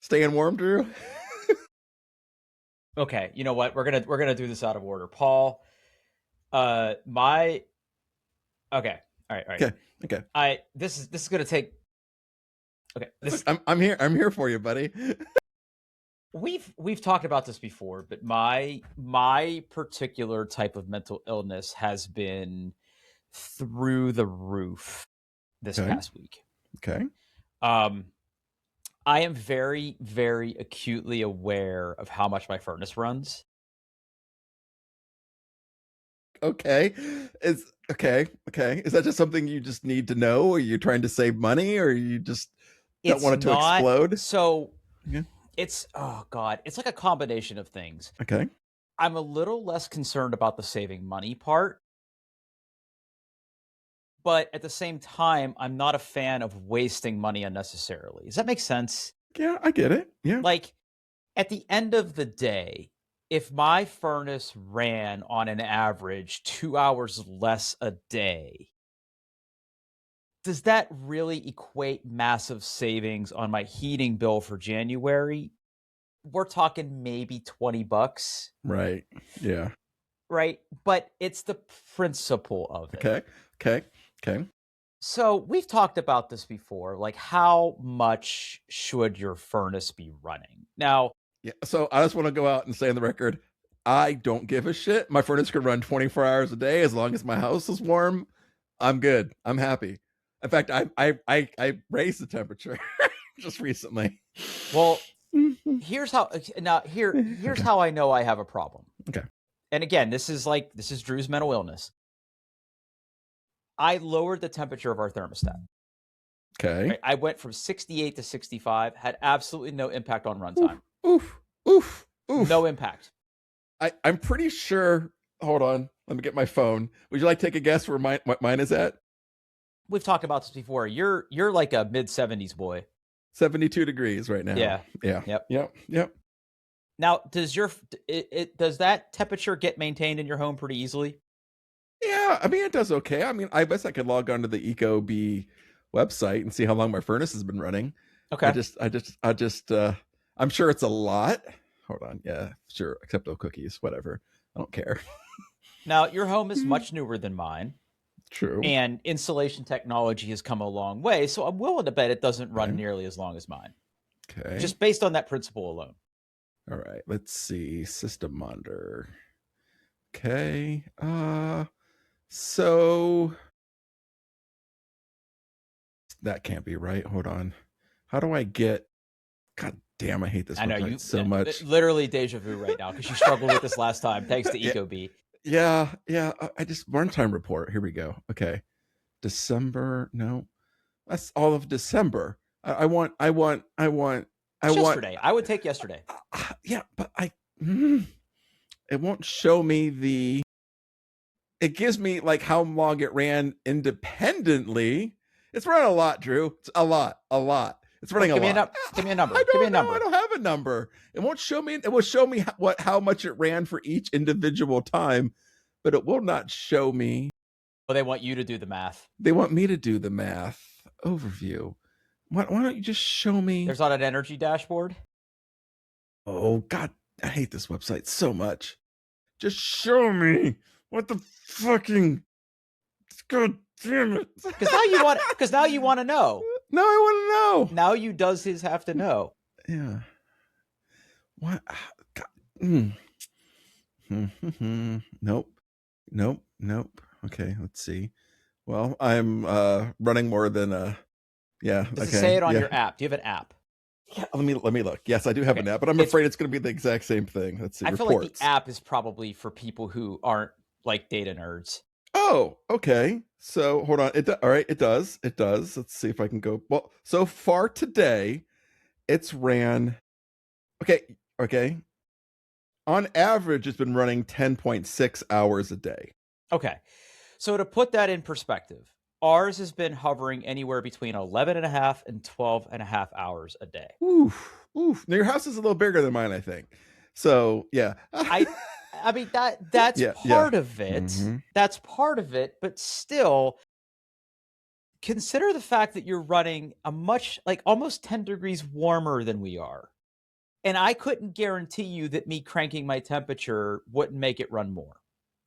Staying warm, Drew? Okay, you know what? We're gonna do this out of order. Paul, my okay, all right. Okay. Okay. This is gonna take okay. This I'm here. I'm here for you, buddy. we've talked about this before, but my particular type of mental illness has been through the roof this Okay. past week. Okay. Um, I am very, very acutely aware of how much my furnace runs. Okay. Is okay. Okay. Is that just something you just need to know? Or you trying to save money, or you just don't It's want it to not explode? so Yeah. it's oh god, it's like a combination of things. Okay. I'm a little less concerned about the saving money part, but at the same time, I'm not a fan of wasting money unnecessarily. Does that make sense? Yeah, I get it. Yeah. Like at the end of the day, if my furnace ran on an average 2 hours less a day, does that really equate massive savings on my heating bill for January? We're talking maybe 20 bucks, Right. Yeah. right? But it's the principle of it. Okay. Okay. Okay. So we've talked about this before. Like, how much should your furnace be running? Now, Yeah. So I just want to go out and say on the record, I don't give a shit. My furnace could run 24 hours a day as long as my house is warm. I'm good. I'm happy. In fact, I raised the temperature just recently. well, Mhm. here's how here's Okay. how I know I have a problem. Okay. And again, this is Drew's mental illness. I lowered the temperature of our thermostat. Okay. Right? I went from 68 to 65, had absolutely no impact on Oof. runtime. Oof. Oof. No Oof. impact. I'm pretty sure. Hold on. Let me get my phone. Would you like to take a guess where what mine is at? We've talked about this before. You're like a mid 70s boy. 72 degrees right now. Yeah. Yeah. Yep. Yep. Yep. Now, does that temperature get maintained in your home pretty easily? Yeah. I mean, it does okay. I mean, I guess I could log on to the EcoBee website and see how long my furnace has been running. Okay. I'm sure it's a lot. Hold on. Yeah, sure. Except no cookies. Whatever. I don't care. Now, your home is much newer than mine, True. and insulation technology has come a long way, so I'm willing to bet it doesn't run Okay. nearly as long as mine, Okay. just based on that principle alone. All right. Let's see. System monitor. Okay. So that can't be right. Hold on. How do I get? God damn! I hate this I know website so much. literally deja vu right now because you struggled with this last time, thanks to Yeah. EcoBee. Yeah. Yeah. I just runtime report. Here we go. Okay. December. No, that's all of December. I want. I want. I want. I It's want. yesterday. I would take yesterday. Yeah, but it won't show me the. It gives me like how long it ran independently. It's running a lot, Drew. It's a lot, a lot. It's Well, running a lot. give me a number. I Give me a don't know. I number. don't have a number. It won't show me. It will show me how much it ran for each individual time, but it will not show me. Well, they want you to do the math. They want me to do the math overview. Why don't you just show me? There's not an energy dashboard. Oh God, I hate this website so much. Just show me what the fucking. God damn it! Because now you want to know. No, I want to know. Now you does his have to know. Yeah. What? God. Mm. Nope. Nope. Nope. Okay, let's see. Well, I'm running more than yeah, Does it okay. say it on Yeah. your app? Do you have an app? Yeah, let me look. Yes, I do have Okay. an app, but I'm afraid it's going to be the exact same thing. Let's see. I feel like Reports. the app is probably for people who aren't like data nerds. Oh, okay. So hold on. All right. It does. It does. Let's see if I can go. Well, so far today, it's ran. Okay. Okay. On average, it's been running 10.6 hours a day. Okay. So to put that in perspective, ours has been hovering anywhere between 11 and a half and 12 and a half hours a day. Oof. Oof. Now your house is a little bigger than mine, I think. So yeah. I mean that's Yeah, part of it. Mm-hmm. That's part of it, but still consider the fact that you're running a much like almost 10 degrees warmer than we are. And I couldn't guarantee you that me cranking my temperature wouldn't make it run more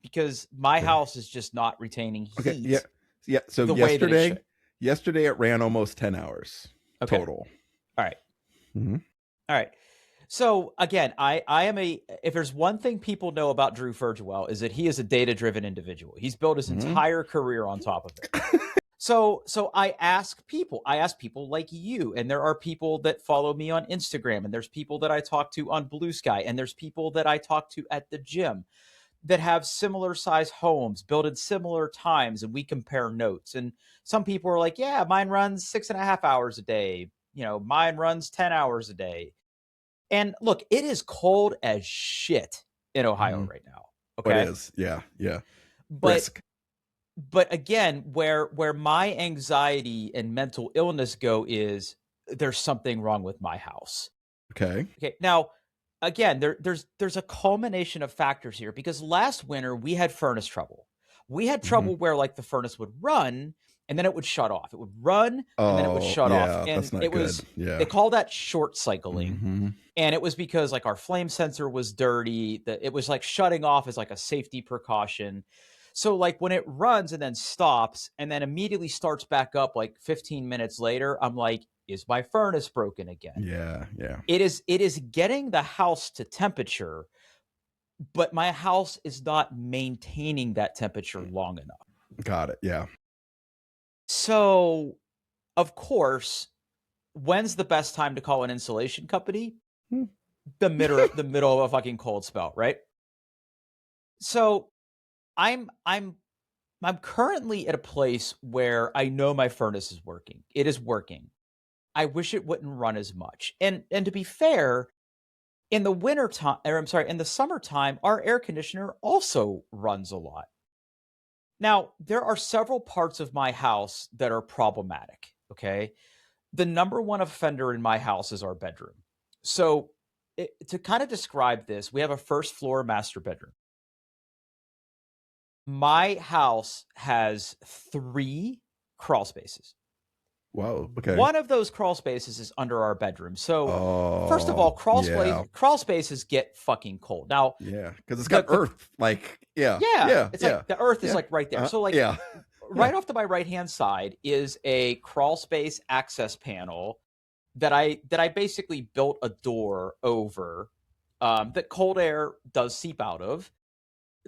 because my Okay. house is just not retaining Okay. Yeah. heat Yeah. So the way that it should. yesterday it ran almost 10 hours Okay. total. All right. Mm-hmm. All right. So again, I am if there's one thing people know about Drew Ferguel is that he is a data-driven individual. He's built his entire career on top of it. So I ask people like you, and there are people that follow me on Instagram, and there's people that I talk to on Blue Sky, and there's people that I talk to at the gym that have similar size homes built at similar times, and we compare notes. And some people are like, yeah, mine runs 6.5 hours a day. Mine runs 10 hours a day. And look, it is cold as shit in Ohio right now. Okay. It is. Yeah. Yeah. But again, where my anxiety and mental illness go is there's something wrong with my house. Okay. Now, again, there's a culmination of factors here because last winter we had furnace trouble. We had trouble where like the furnace would run and then it would shut off. It would run and then it would shut off. And that's not it good. was they call that short cycling. And it was because like our flame sensor was dirty, that it was like shutting off as like a safety precaution. So like when it runs and then stops and then immediately starts back up like 15 minutes later, I'm like, is my furnace broken again? Yeah, yeah. It is getting the house to temperature, but my house is not maintaining that temperature long enough. Got it. Yeah. So, of course, when's the best time to call an insulation company? The middle of a fucking cold spell, right? So, I'm currently at a place where I know my furnace is working. It is working. I wish it wouldn't run as much. And to be fair, in the winter time, or I'm sorry, in the summertime, our air conditioner also runs a lot. Now, there are several parts of my house that are problematic, okay? The number one offender in my house is our bedroom. So, to kind of describe this, we have a first floor master bedroom. My house has 3 crawl spaces. Wow. Okay. One of those crawl spaces is under our bedroom. So, first of all, crawl spaces get fucking cold. Now, yeah, because it's got earth. Like, it's like the earth is like right there. So, like, right off to my right hand side is a crawl space access panel that I basically built a door over that cold air does seep out of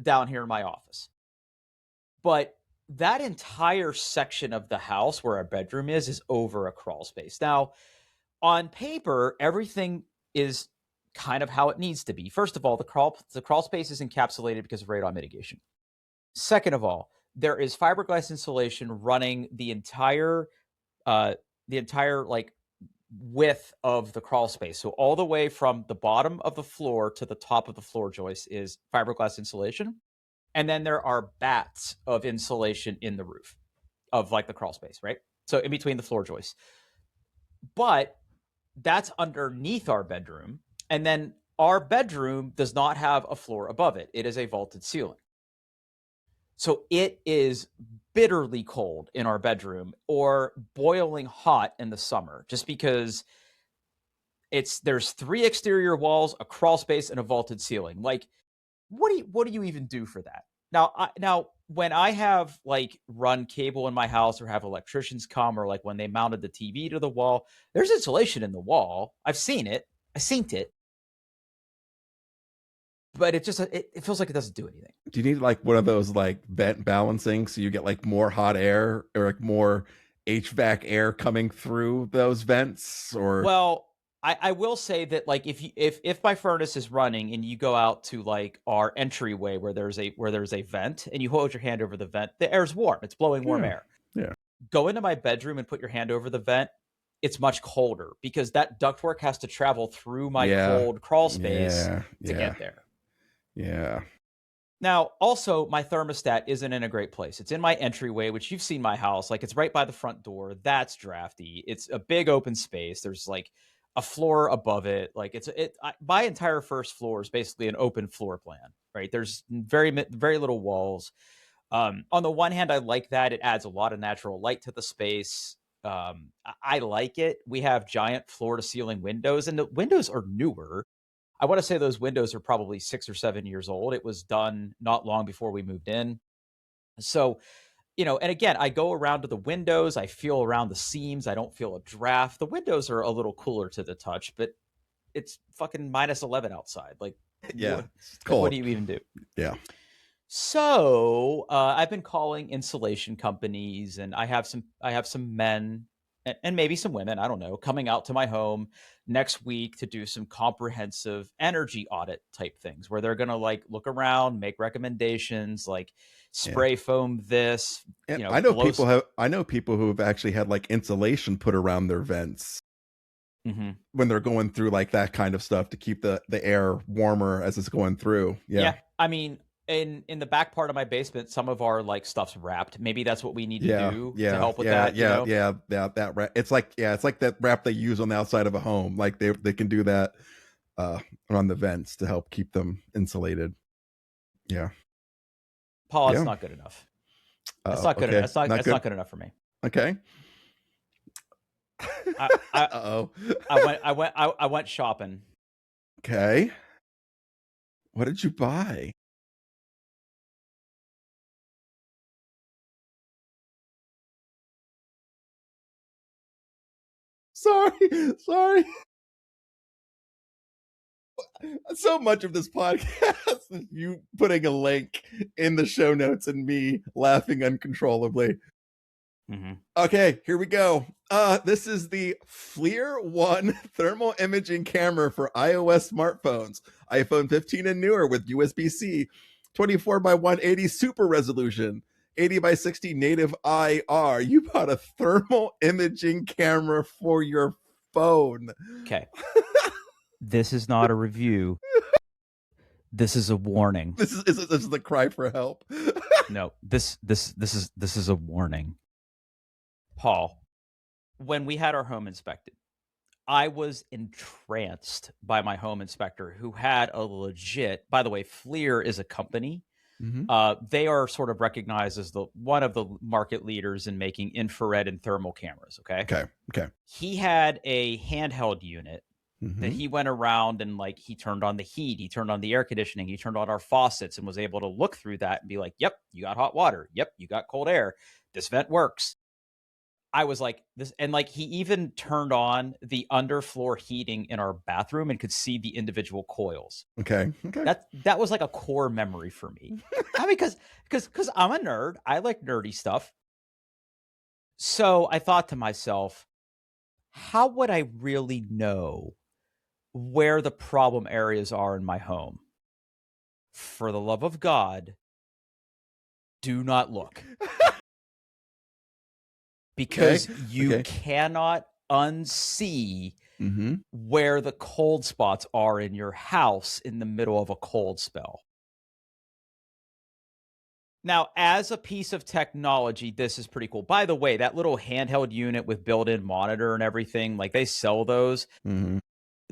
down here in my office. But that entire section of the house where our bedroom is over a crawl space. Now, on paper, everything is kind of how it needs to be. First of all, the crawl space is encapsulated because of radon mitigation. Second of all, there is fiberglass insulation running the entire like width of the crawl space. So all the way from the bottom of the floor to the top of the floor joist is fiberglass insulation. And then there are bats of insulation in the roof of like the crawl space, right? So in between the floor joists. But that's underneath our bedroom. And then our bedroom does not have a floor above it. It is a vaulted ceiling. So it is bitterly cold in our bedroom or boiling hot in the summer just because there's 3 exterior walls, a crawl space, and a vaulted ceiling. Like, what do you even do for that? Now, when I have like run cable in my house or have electricians come or like when they mounted the TV to the wall, there's insulation in the wall. I've seen it. But it feels like it doesn't do anything. Do you need like one of those like vent balancing so you get like more hot air or like more HVAC air coming through those vents? Or well, I will say that like if my furnace is running and you go out to like our entryway where there's a vent and you hold your hand over the vent, the air's warm. It's blowing warm air. Yeah. Go into my bedroom and put your hand over the vent. It's much colder because that ductwork has to travel through my cold crawl space to get there. Yeah. Now, also, my thermostat isn't in a great place. It's in my entryway, which you've seen my house. Like, it's right by the front door. That's drafty. It's a big open space. There's like a floor above it. Like my entire first floor is basically an open floor plan, right? There's very little walls. On the one hand, I like that. It adds a lot of natural light to the space. I like it. We have giant floor to ceiling windows, and the windows are newer. I want to say those windows are probably 6 or 7 years old. It was done not long before we moved in. So, and again, I go around to the windows. I feel around the seams. I don't feel a draft. The windows are a little cooler to the touch, but it's fucking minus 11 outside. Like, Yeah, it's what cold. do you even do? Yeah. So I've been calling insulation companies, and I have some men and maybe some women, I don't know, coming out to my home next week to do some comprehensive energy audit type things where they're gonna like look around, make recommendations, like Yeah. spray foam this, And I know blow. I know people who have actually had like insulation put around their vents Mhm. when they're going through like that kind of stuff to keep the air warmer as it's going through. Yeah. I mean, in the back part of my basement, some of our like stuff's wrapped. Maybe that's what we need to Yeah, do to yeah, help with yeah, that. yeah, yeah. That wrap. It's like that wrap they use on the outside of a home. Like they can do that on the vents to help keep them insulated. Yeah, Paul, it's yeah. not good enough. It's not good. Okay, It's not. It's good. not good enough for me. Okay. I Uh-oh. I went shopping. Okay. What did you buy? Sorry. So much of this podcast is you putting a link in the show notes and me laughing uncontrollably. Mm-hmm. Okay, here we go. This is the FLIR One thermal imaging camera for iOS smartphones, iPhone 15 and newer with USB-C, 24 by 180 super resolution, 80 by 60 native IR. You bought a thermal imaging camera for your phone. Okay. This is not a review. This is a warning. This is the cry for help. No, this is a warning. Paul, when we had our home inspected, I was entranced by my home inspector who had a legit, by the way, FLIR is a company. Mm-hmm. They are sort of recognized as one of the market leaders in making infrared and thermal cameras. Okay. He had a handheld unit that he went around and like he turned on the heat, he turned on the air conditioning, he turned on our faucets and was able to look through that and be like, yep, you got hot water. Yep, you got cold air. This vent works. I was like this, and like he even turned on the underfloor heating in our bathroom and could see the individual coils. Okay. That was like a core memory for me. I mean, because I'm a nerd, I like nerdy stuff. So I thought to myself, how would I really know where the problem areas are in my home? For the love of God, do not look. Because you cannot unsee where the cold spots are in your house in the middle of a cold spell. Now, as a piece of technology, this is pretty cool. By the way, that little handheld unit with built-in monitor and everything, like they sell those.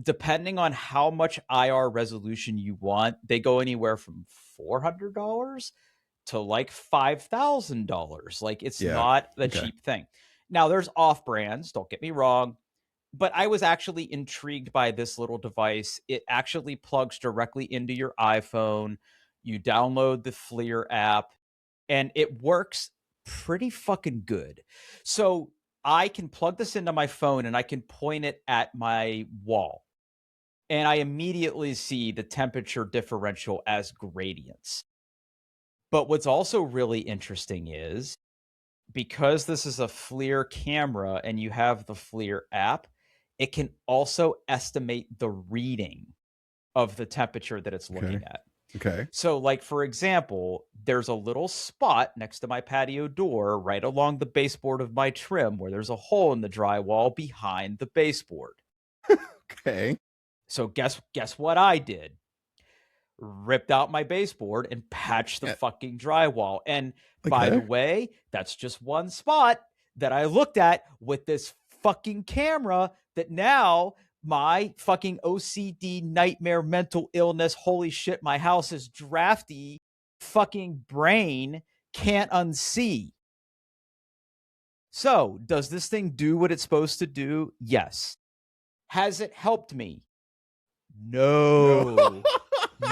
Depending on how much IR resolution you want, they go anywhere from $400 to like $5,000. Like it's not a cheap thing. Now there's off brands, don't get me wrong, but I was actually intrigued by this little device. It actually plugs directly into your iPhone. You download the FLIR app and it works pretty fucking good. So I can plug this into my phone and I can point it at my wall. And I immediately see the temperature differential as gradients. But what's also really interesting is because this is a FLIR camera and you have the FLIR app, it can also estimate the reading of the temperature that it's looking at. Okay. So, like, for example, there's a little spot next to my patio door right along the baseboard of my trim where there's a hole in the drywall behind the baseboard. Okay. So guess what I did? Ripped out my baseboard and patched the fucking drywall. And by the way, that's just one spot that I looked at with this fucking camera that now my fucking OCD nightmare mental illness, holy shit, my house is drafty fucking brain can't unsee. So, does this thing do what it's supposed to do? Yes. Has it helped me? No.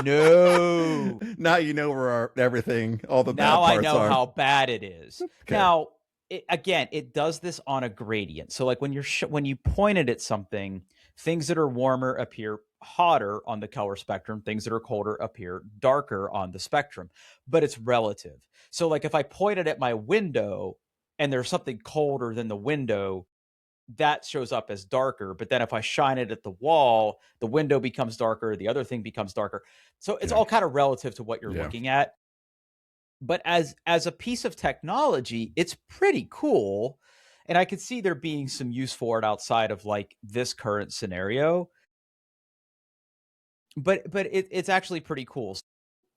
No. Now you know where everything, all the bad Now I parts know are. how bad it is. Okay. Now, again, it does this on a gradient. So, like when when you point it at something, things that are warmer appear hotter on the color spectrum. Things that are colder appear darker on the spectrum. But it's relative. So, like if I pointed at my window and there's something colder than the window, that shows up as darker. But then if I shine it at the wall, the window becomes darker, the other thing becomes darker. So it's Yeah. all kind of relative to what you're Yeah. looking at. But as a piece of technology, it's pretty cool. And I could see there being some use for it outside of like this current scenario. But it's actually pretty cool.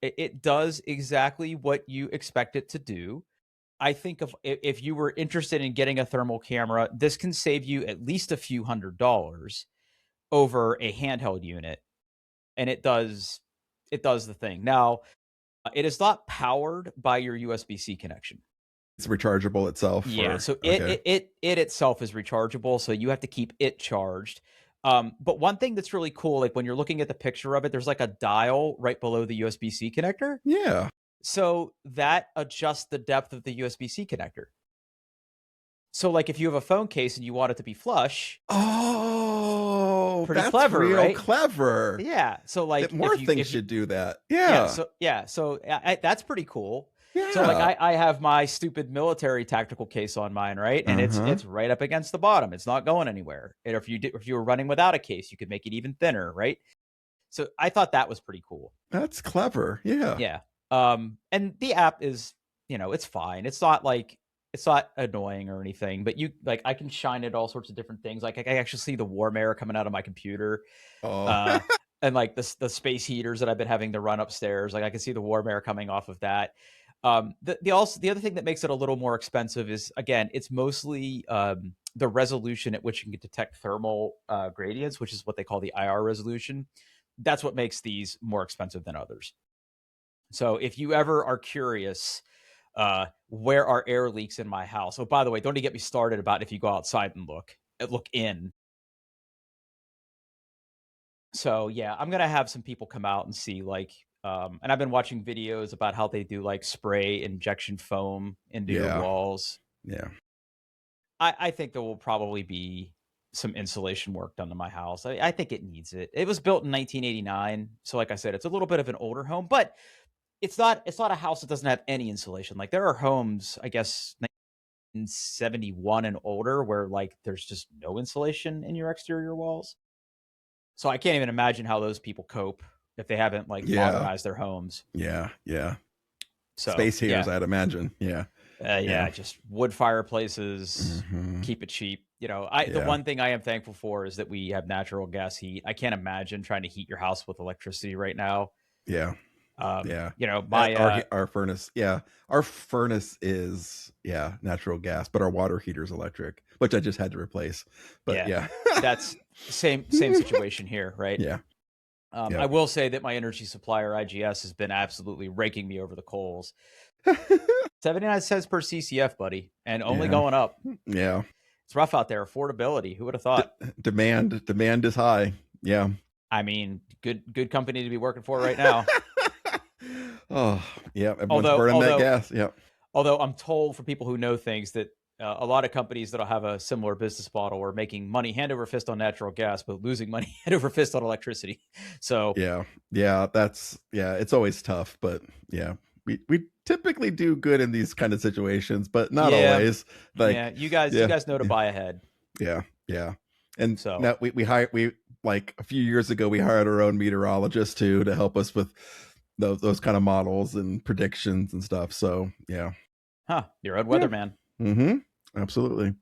It does exactly what you expect it to do. I think if you were interested in getting a thermal camera, this can save you at least a few $100s over a handheld unit, and it does the thing. Now, it is not powered by your USB-C connection. It's rechargeable itself. Yeah, so okay. it itself is rechargeable, so you have to keep it charged. But one thing that's really cool, like when you're looking at the picture of it, there's like a dial right below the USB-C connector. Yeah. So that adjusts the depth of the USB-C connector. So, like, if you have a phone case and you want it to be flush, Oh, pretty that's clever, real right? clever. Yeah. So, like, More things should do that. yeah, Yeah. so that's pretty cool. Yeah. So, like, I have my stupid military tactical case on mine, right? And it's right up against the bottom. It's not going anywhere. And if you were running without a case, you could make it even thinner, right? So I thought that was pretty cool. That's clever. Yeah. Yeah. And the app is, it's fine. It's not annoying or anything, but I can shine it all sorts of different things. Like I can actually see the warm air coming out of my computer. Oh. And like the space heaters that I've been having to run upstairs, like I can see the warm air coming off of that. The other thing that makes it a little more expensive is, again, it's mostly the resolution at which you can detect thermal gradients, which is what they call the IR resolution. That's what makes these more expensive than others. So if you ever are curious, where are air leaks in my house? Oh, by the way, don't even get me started about if you go outside and look in. So yeah, I'm gonna have some people come out and see, like, and I've been watching videos about how they do like spray injection foam into your walls. Yeah. I think there will probably be some insulation work done to my house. I think it needs it. It was built in 1989, so like I said, it's a little bit of an older home, but it's not a house that doesn't have any insulation. Like there are homes, I guess, 1971 and older, where like there's just no insulation in your exterior walls. So I can't even imagine how those people cope if they haven't like modernized their homes. Yeah. Yeah. So Space heaters, I'd imagine. Yeah. Just wood fireplaces, keep it cheap. The one thing I am thankful for is that we have natural gas heat. I can't imagine trying to heat your house with electricity right now. Yeah. Our furnace. Yeah. Our furnace is natural gas, but our water heater is electric, which I just had to replace. But yeah. That's same situation here, right? Yeah. I will say that my energy supplier, IGS, has been absolutely raking me over the coals. 79 cents per CCF, buddy, and only going up. Yeah. It's rough out there. Affordability. Who would have thought? Demand is high. Yeah. I mean, good company to be working for right now. Oh, yeah. Everyone's burning that gas. Yeah. Although I'm told, for people who know things, that a lot of companies that'll have a similar business model are making money hand over fist on natural gas, but losing money hand over fist on electricity. So it's always tough, but we typically do good in these kind of situations, but not always. Like you guys know to buy ahead. Yeah. And so now we like a few years ago we hired our own meteorologist too to help us with those kind of models and predictions and stuff. So yeah. Your own weatherman. Absolutely.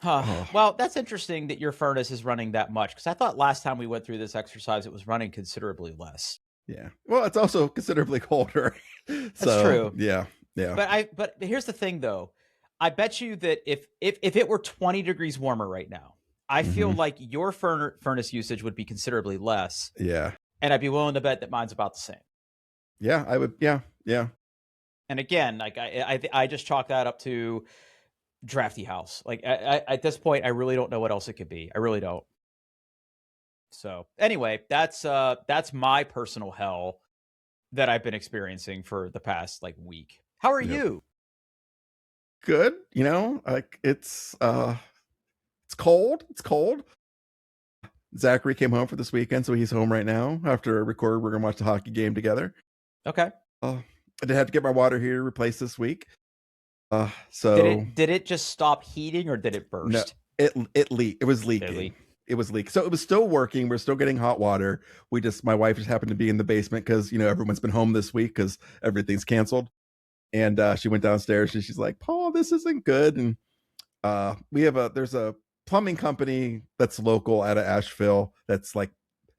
Well, that's interesting that your furnace is running that much, because I thought last time we went through this exercise it was running considerably less. Yeah. Well, it's also considerably colder. That's true. Yeah. But here's the thing though. I bet you that if it were 20 degrees warmer right now, I feel like your furnace usage would be considerably less. Yeah. And I'd be willing to bet that mine's about the same. Yeah, I would. Yeah. And again, like I just chalk that up to drafty house. Like at this point, I really don't know what else it could be. I really don't. So anyway, that's my personal hell that I've been experiencing for the past like week. How are Yep. you? Good. You know, like it's cold. It's cold. Zachary came home for this weekend, so he's home right now. After I record, we're gonna watch the hockey game together. Okay. I did have to get my water heater replaced this week. Did it just stop heating or did it No, burst? it leaked. It was leaking. It was leaking. So it was still working. We're still getting hot water. My wife just happened to be in the basement because everyone's been home this week because everything's canceled. And she went downstairs and she's like, "Paul, this isn't good." And there's a plumbing company that's local out of Asheville that's like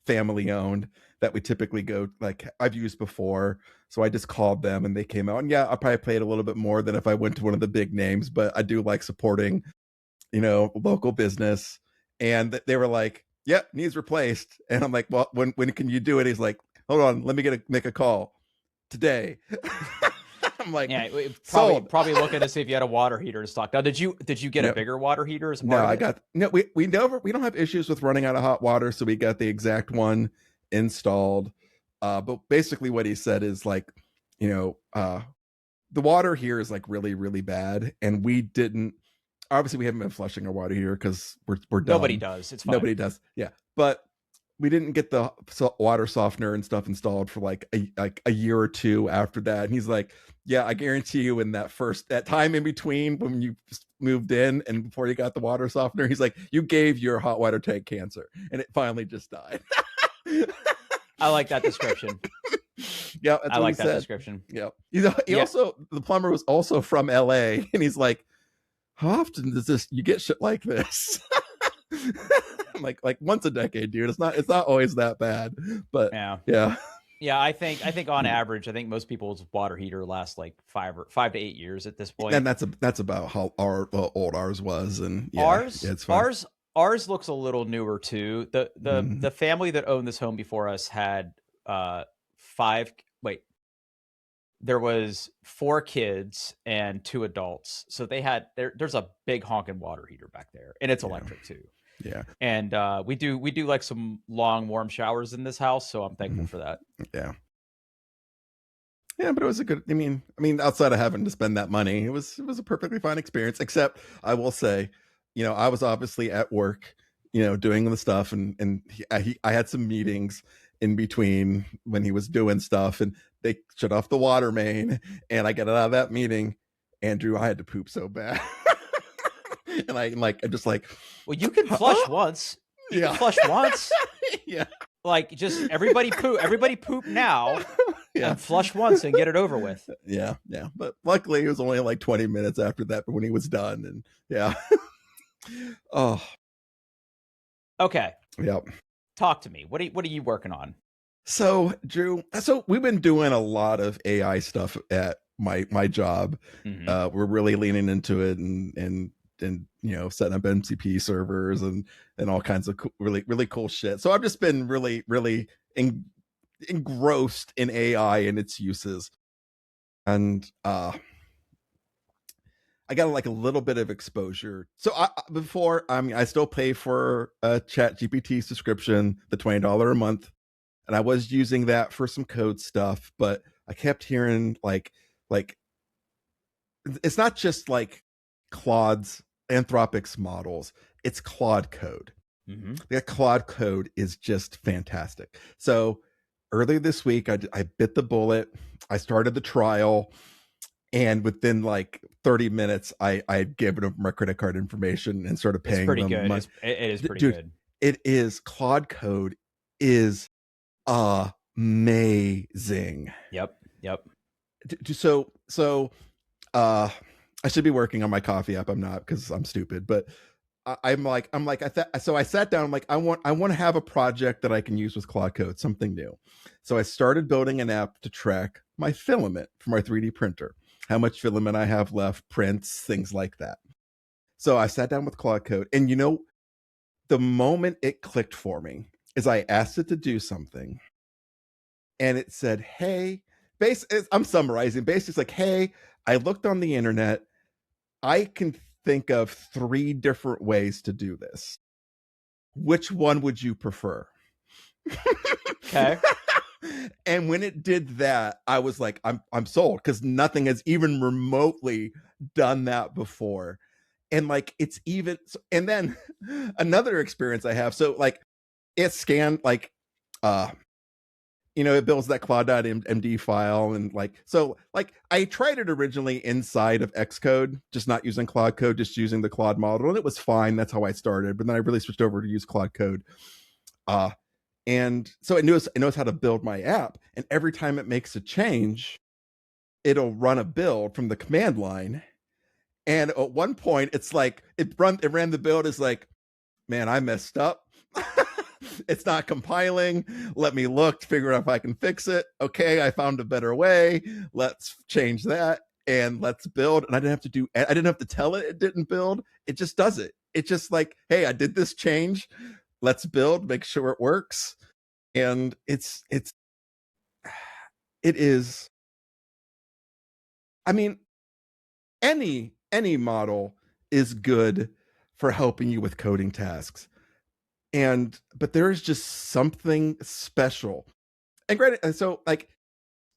family owned that we typically go, like I've used before. So I just called them and they came out. And yeah, I'll probably pay it a little bit more than if I went to one of the big names, but I do like supporting, local business. And they were like, "Yep, needs replaced." And I'm like, "Well, when can you do it?" He's like, "Hold on, let me make a call today." I'm like, Yeah, sold. probably looking to see if you had a water heater in stock. Now, did you get a bigger water heater as part of it? We don't have issues with running out of hot water, so we got the exact one installed. But basically what he said is like, the water here is like really, really bad. And we haven't been flushing our water heater because we're done. Nobody does. It's fine. Nobody does. Yeah. But we didn't get the water softener and stuff installed for like a year or two after that. And he's like, "Yeah, I guarantee you in that time in between when you moved in and before you got the water softener, he's like, you gave your hot water tank cancer and it finally just died." I like that description. Yeah, that's I what like he that said. description. Yeah. Also, the plumber was also from LA and he's like, "How often does you get shit like this?" like once a decade, dude. It's not always that bad, but yeah. I think on average, I think most people's water heater lasts like 5 to 8 years at this point. And that's about how old ours was. And it's fine. Ours looks a little newer too. The family that owned this home before us had there was 4 kids and 2 adults. So there's a big honking water heater back there, and it's electric too. Yeah. And we do like some long warm showers in this house, so I'm thankful for that. Yeah. Yeah, but it was a good, I mean, outside of having to spend that money, it was a perfectly fine experience, except I will say, I was obviously at work, doing the stuff and I had some meetings in between when he was doing stuff and they shut off the water main and I got out of that meeting. Andrew, I had to poop so bad. And I'm just like, well, you can flush once. You can flush once. Yeah. Like just everybody poop now. Yeah. And flush once and get it over with. Yeah. But luckily it was only like 20 minutes after that when he was done. And yeah. Oh. Okay. Yep. Talk to me. What are you working on? So, Drew, we've been doing a lot of AI stuff at my job. Mm-hmm. We're really leaning into it and setting up MCP servers and all kinds of really, really cool shit. So I've just been really, really engrossed in AI and its uses. And I got like a little bit of exposure. So I still pay for a Chat GPT subscription, the $20 a month. And I was using that for some code stuff, but I kept hearing like it's not just like Claude's Anthropic's models, it's Claude Code. Mm-hmm. That Claude Code is just fantastic. So earlier this week, I bit the bullet. I started the trial, and within like 30 minutes, I had given them my credit card information and started paying them. Good. It is pretty good. It is. Claude Code is amazing. Yep. So I should be working on my coffee app. I'm not because I'm stupid, but I sat down. I'm like, I want to have a project that I can use with Claude Code, something new. So I started building an app to track my filament for my 3D printer, how much filament I have left, prints, things like that. So I sat down with Claude Code, and the moment it clicked for me is I asked it to do something, and it said, "Hey, I'm summarizing. Basically, it's like, hey, I looked on the internet. I can think of 3 different ways to do this. Which one would you prefer? Okay. And when it did that, I was like, I'm sold, because nothing has even remotely done that before. And like, it's even, and then another experience I have. So like, it scanned like, uh, it builds that claude.md file, and like, so like I tried it originally inside of Xcode, just not using Claude Code, just using the Claude model, and it was fine. That's how I started. But then I really switched over to use Claude Code. Uh, and so it knows how to build my app, and every time it makes a change, it'll run a build from the command line. And at one point, it's like it ran the build. It's like, man, I messed up. It's not compiling. Let me look to figure out if I can fix it. Okay, I found a better way. Let's change that and let's build. And I didn't have to tell it didn't build. It just does it. It's just like, hey, I did this change. Let's build, make sure it works. And it is, I mean, any model is good for helping you with coding tasks. But there is just something special. And granted, so like,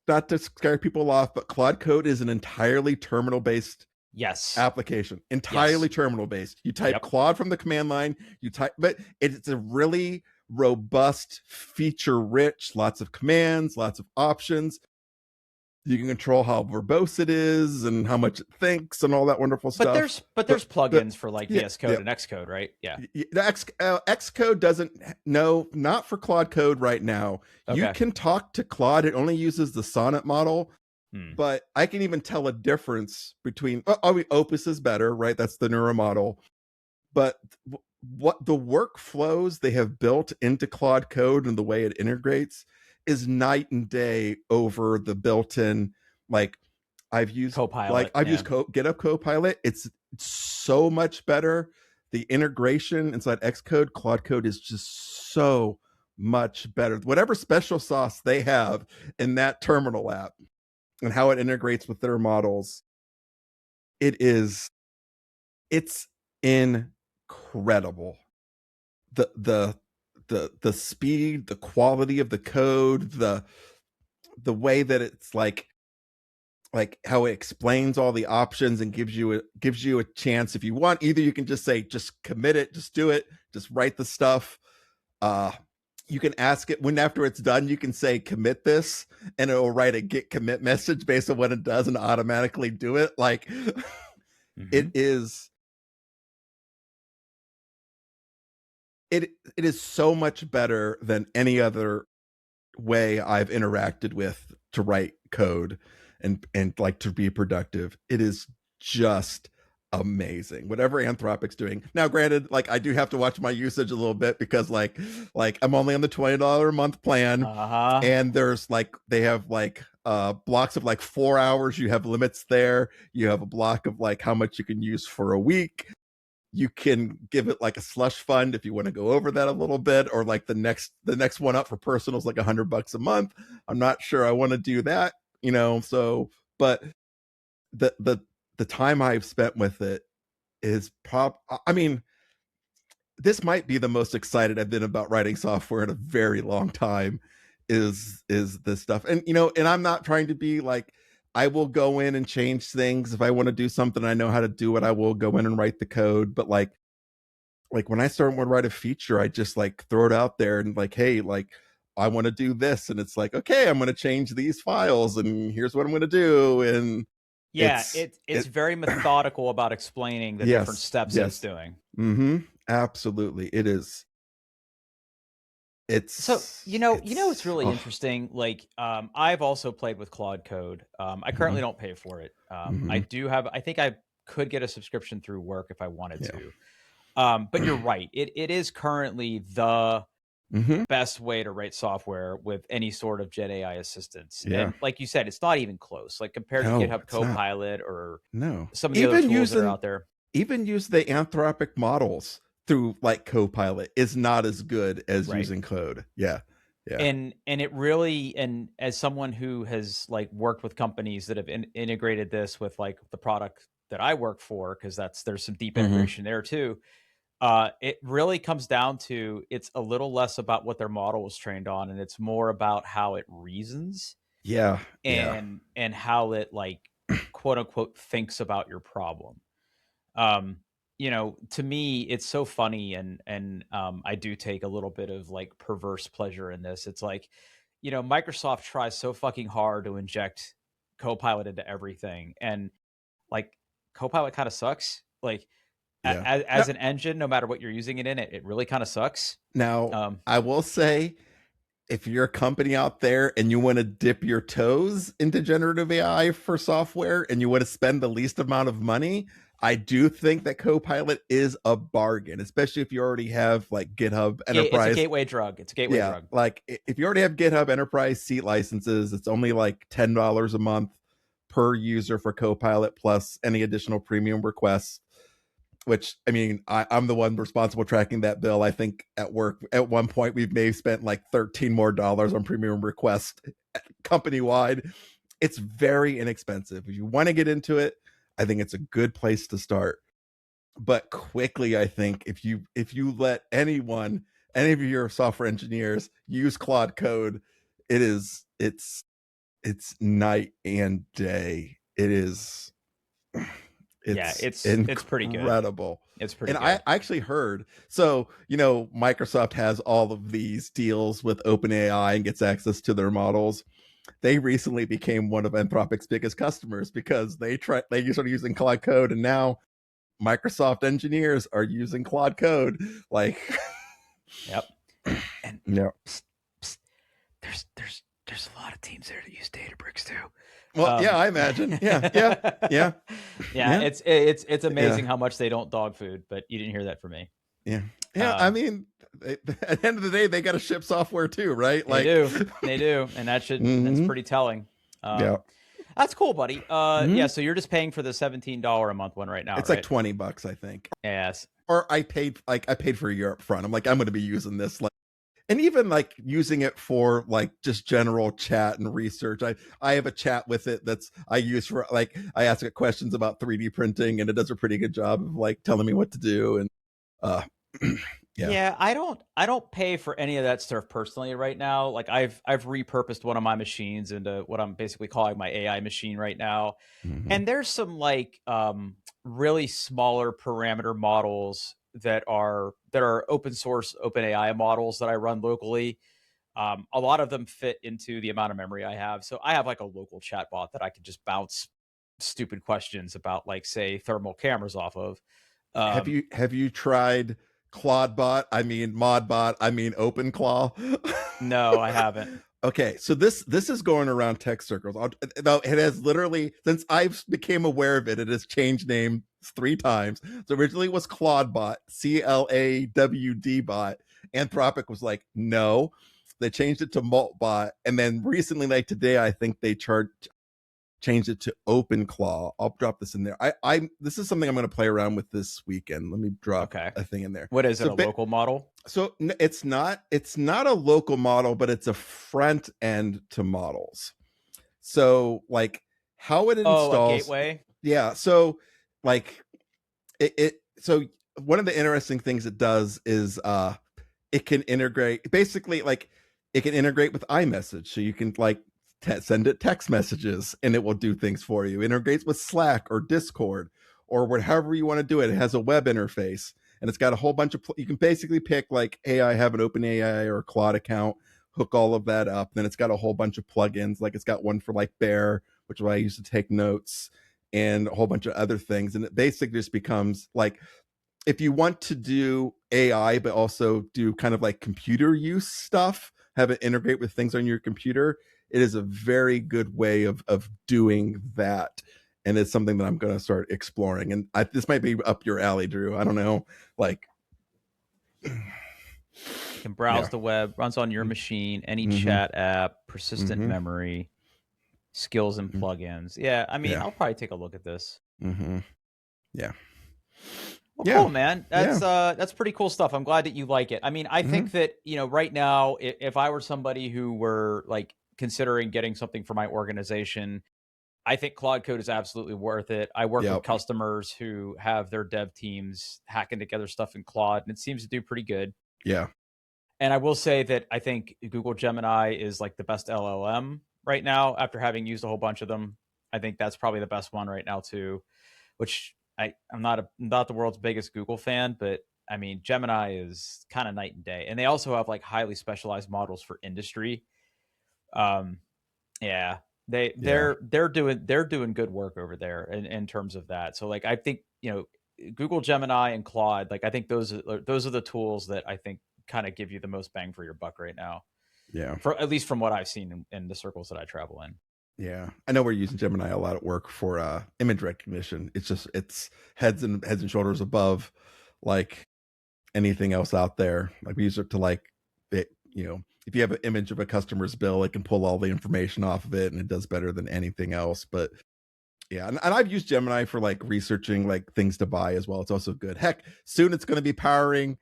not to scare people off, but Claude Code is an entirely terminal based Yes. application. Entirely Yes. terminal based. You type Yep. Claude from the command line, but it's a really robust, feature rich, lots of commands, lots of options. You can control how verbose it is and how much it thinks and all that wonderful But stuff. there's plugins for like yeah, VS Code yeah. and Xcode, right? Yeah. The Xcode doesn't, no, not for Claude Code right now. You Okay. can talk to Claude. It only uses the Sonnet model, but I can even tell a difference between, Opus is better, right? That's the newer model. But what the workflows they have built into Claude Code and the way it integrates is night and day over the built-in, like, I've used Copilot. GitHub Copilot. It's so much better. The integration inside Xcode, Claude Code is just so much better. Whatever special sauce they have in that terminal app and how it integrates with their models, it's incredible. The speed, the quality of the code, the way that it's like how it explains all the options and gives you a chance. If you want, either you can just say, just commit it, just do it, just write the stuff. You can ask it when, after it's done, you can say commit this, and it will write a git commit message based on what it does and automatically do it. Like, it is so much better than any other way I've interacted with to write code and like to be productive. It is just amazing whatever Anthropic's doing. Now granted, like, I do have to watch my usage a little bit, because like I'm only on the $20 a month plan, and there's like, they have like blocks of like 4 hours. You have limits there. You have a block of like how much you can use for a week. You can give it like a slush fund if you want to go over that a little bit, or like the next one up for personal is like $100 a month. I'm not sure I want to do that, so, but the time I've spent with it is I mean, this might be the most excited I've been about writing software in a very long time, is this stuff. And and I'm not trying to be like, I will go in and change things if I want to do something. I know how to do it. I will go in and write the code. But like when I start to write a feature, I just like throw it out there and like, hey, like, I want to do this, and it's like, okay, I'm going to change these files, and here's what I'm going to do. And yeah, it's very methodical about explaining the different steps it's doing. Absolutely, it is. So it's really interesting. Like, I've also played with Claude Code. I currently don't pay for it. I do have. I think I could get a subscription through work if I wanted to. But you're right. It is currently the best way to write software with any sort of Gen AI assistance. Yeah. And like you said, it's not even close. Like, compared to GitHub Copilot or some of the other tools that are out there. Even use the Anthropic models through like Copilot is not as good as using code. Yeah. Yeah. And it really, and as someone who has like worked with companies that have integrated this with like the product that I work for, because there's some deep Hmm. integration there too. It really comes down to, it's a little less about what their model was trained on, and it's more about how it reasons Yeah. Yeah. and how it like quote unquote thinks about your problem. Um, to me, it's so funny, and I do take a little bit of like perverse pleasure in this. It's like, Microsoft tries so fucking hard to inject Copilot into everything, and like Copilot kind of sucks. Like Yeah. as an engine, no matter what you're using it in, it really kind of sucks. Now, Um, I will say, if you're a company out there and you want to dip your toes into generative AI for software and you want to spend the least amount of money, I do think that Copilot is a bargain, especially if you already have like GitHub it's a Enterprise. gateway drug. It's a gateway Yeah, drug. like if you already have GitHub Enterprise seat licenses, it's only like $10 a month per user for Copilot plus any additional premium requests. Which, I mean, I'm the one responsible tracking that bill. I think at work at one point we've maybe spent like $13 more on premium requests company wide. It's very inexpensive. If you want to get into it, I think it's a good place to start. But quickly, I think if you let any of your software engineers use Claude Code, it's night and day. Yeah, It's it's pretty good. incredible. It's pretty And I good. actually heard, so, Microsoft has all of these deals with OpenAI and gets access to their models. They recently became one of Anthropic's biggest customers because they started using Claude Code, and now Microsoft engineers are using Claude Code. Like, Yep. And yeah. psst, psst, there's a lot of teams there that use Databricks too. Well, yeah, I imagine. Yeah, yeah, yeah, Yeah, yeah, it's yeah, amazing how much they don't dog food, but you didn't hear that from me. yeah, yeah. I Um, mean, at the end of the day, they got to ship software too, right? they Like, do, they do, and that's hmm pretty telling. yeah. That's cool, buddy. Yeah, Hmm. so you're just paying for the $17 a month one right now, It's like right? $20, I think. Yes. Or I paid for a year up front. I'm like, I'm going to be using this, like, and even like using it for like just general chat and research. I have a chat with it that's I use for, like, I ask it questions about 3D printing, and it does a pretty good job of like telling me what to do. And uh yeah. Yeah, I don't pay for any of that stuff personally right now. Like I've repurposed one of my machines into what I'm basically calling my AI machine right now. Hmm. And there's some like really smaller parameter models that are open source open AI models that I run locally. A lot of them fit into the amount of memory I have. So I have like a local chatbot that I can just bounce stupid questions about, like, say, thermal cameras off of. Have Um, you have you tried Claudebot? I mean Modbot. I mean OpenClaw. no, I haven't. Okay, so this is going around tech circles. No, it has literally, since I became aware of it, it has changed name 3 times. So originally it was Claudebot, CLAWD bot. Anthropic was like, no. They changed it to Maltbot, and then recently, like today, I think they changed it to OpenClaw. I'll drop this in there. I this is something I'm going to play around with this weekend. Let me drop Okay. a thing in there. What is it? So A local model? it's not a local model, but it's a front end to models. So like how it Oh, a installs, gateway? yeah. So like so one of the interesting things it does is it can integrate, basically, like, it can integrate with iMessage, so you can like send it text messages and it will do things for you. It integrates with Slack or Discord or whatever you want to do it. It has a web interface, and it's got a whole bunch of you can basically pick, like, hey, I have an OpenAI or a Claude account, hook all of that up. Then it's got a whole bunch of plugins, like it's got one for like Bear, which is what I use to take notes, and a whole bunch of other things. And it basically just becomes like, if you want to do AI, but also do kind of like computer use stuff, have it integrate with things on your computer, it is a very good way of doing that. And it's something that I'm going to start exploring. And this might be up your alley, Drew. I don't know. Like, You can browse yeah. the web, runs on your machine, any Mm-hmm. chat app, persistent Mm-hmm. memory, skills and plugins. Yeah, I mean, Yeah. I'll probably take a look at this. Mm-hmm. Yeah. Well, Yeah. cool, man. Yeah. That's pretty cool stuff. I'm glad that you like it. I mean, I Hmm. think that, right now, if I were somebody who were like considering getting something for my organization, I think Claude Code is absolutely worth it. I work with Yep. customers who have their dev teams hacking together stuff in Claude, and it seems to do pretty good. Yeah. And I will say that I think Google Gemini is like the best LLM right now after having used a whole bunch of them. I think that's probably the best one right now too, which I'm not the world's biggest Google fan, but I mean Gemini is kind of night and day. And they also have like highly specialized models for industry. Um yeah, Yeah. they're doing good work over there in terms of that. So like I think, Google Gemini and Claude, like I think those are the tools that I think kind of give you the most bang for your buck right now. Yeah. For at least from what I've seen in the circles that I travel in. Yeah. I know we're using Gemini a lot at work for image recognition. It's heads and shoulders above like anything else out there. Like we use it to like if you have an image of a customer's bill, it can pull all the information off of it and it does better than anything else. But yeah, and I've used Gemini for like researching like things to buy as well. It's also good. Heck, soon it's going to be powering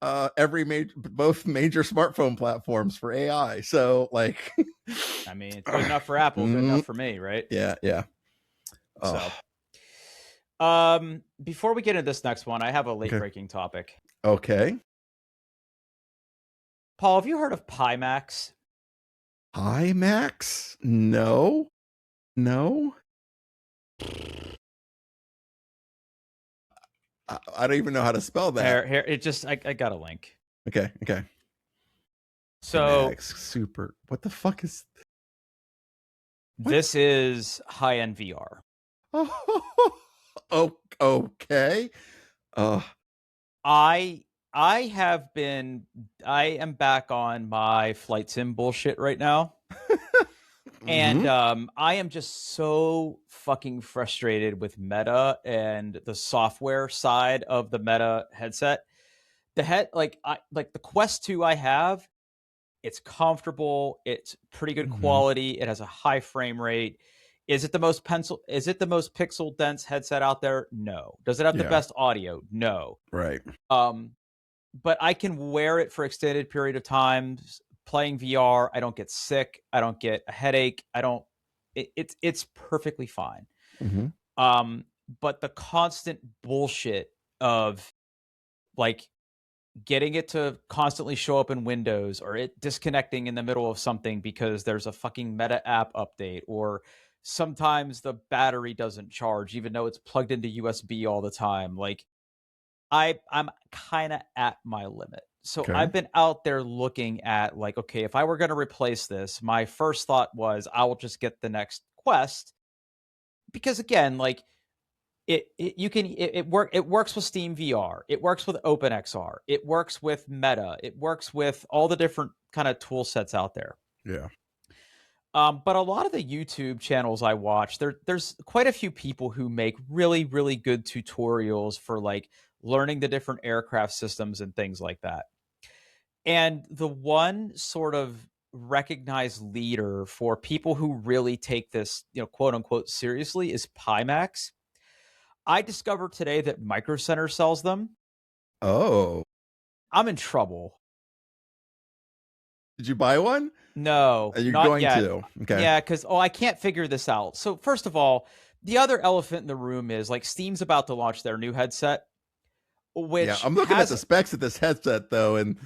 both major smartphone platforms for AI. So like I mean, it's good enough for Apple, good enough for me, right? yeah, yeah. So, before we get into this next one, I have a late breaking topic. Okay. Paul, have you heard of Pimax? Pimax? No. I don't even know how to spell that. Here, I got a link. Okay. So Pimax Super. What the fuck is this? Is high-end VR. Oh, okay. I am back on my flight sim bullshit right now. And I am just so fucking frustrated with Meta and the software side of the Meta headset. The Quest 2 I have, it's comfortable, it's pretty good quality, it has a high frame rate. Is it the most pixel dense headset out there? No. Does it have the best audio? No. Right. But I can wear it for extended period of times playing VR. I don't get sick. I don't get a headache. It's perfectly fine. But the constant bullshit of like getting it to constantly show up in Windows or it disconnecting in the middle of something because there's a fucking Meta app update, or sometimes the battery doesn't charge even though it's plugged into USB all the time. Like I'm kind of at my limit. So I've been out there looking at like, okay, if I were going to replace this, my first thought was I will just get the next Quest, because again, like it works with Steam VR, it works with OpenXR, it works with Meta, it works with all the different kind of tool sets out there. Yeah. But a lot of the YouTube channels I watch, there's quite a few people who make really, really good tutorials for like learning the different aircraft systems and things like that. And the one sort of recognized leader for people who really take this, quote unquote, seriously is Pimax. I discovered today that Micro Center sells them. Oh. I'm in trouble. Did you buy one? No, You're not going yet. to. Okay. Yeah, because I can't figure this out. So first of all, the other elephant in the room is like Steam's about to launch their new headset, which I'm looking at the specs of this headset though, and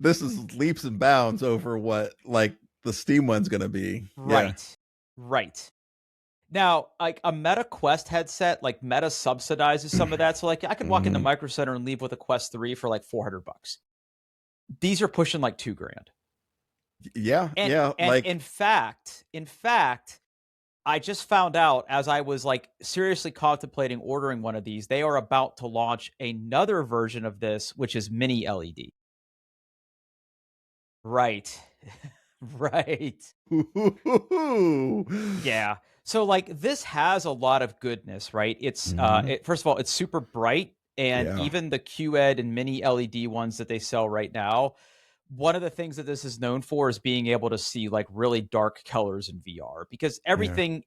this is leaps and bounds over what like the Steam one's going to be. Right. Now, like a Meta Quest headset, like Meta subsidizes some of that. So like I could walk into Micro Center and leave with a Quest 3 for like $400. These are pushing like $2,000. Yeah. And like in fact, I just found out as I was like seriously contemplating ordering one of these, they are about to launch another version of this, which is mini LED. Right. Right. Yeah. So like this has a lot of goodness, right? It's first of all, it's super bright, and even the QED and mini LED ones that they sell right now, one of the things that this is known for is being able to see like really dark colors in VR, because Yeah.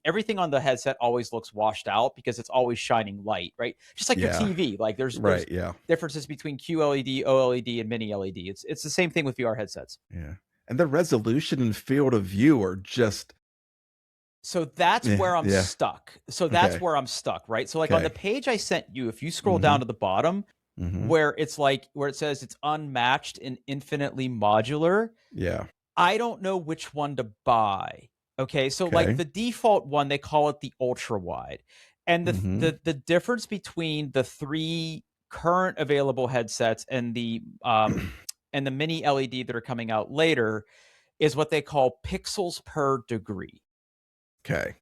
everything on the headset always looks washed out because it's always shining light, right? Just like your Yeah. TV. Like there's Right. Yeah. differences between QLED, OLED, and mini LED. It's the same thing with VR headsets. Yeah. And the resolution and field of view are just So that's yeah. where I'm Yeah. stuck. So that's Okay. where I'm stuck, right? So like on the Okay. page I sent you, if you scroll Mm-hmm. down to the bottom Mm-hmm. where it's like where it says it's unmatched and infinitely modular, Yeah. I don't know which one to buy. Okay, so like Okay. the default one, they call it the ultra wide, and Mm-hmm. the difference between the three current available headsets and the mini LED that are coming out later is what they call pixels per degree. Okay.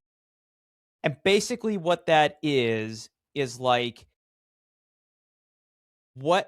And basically what that is like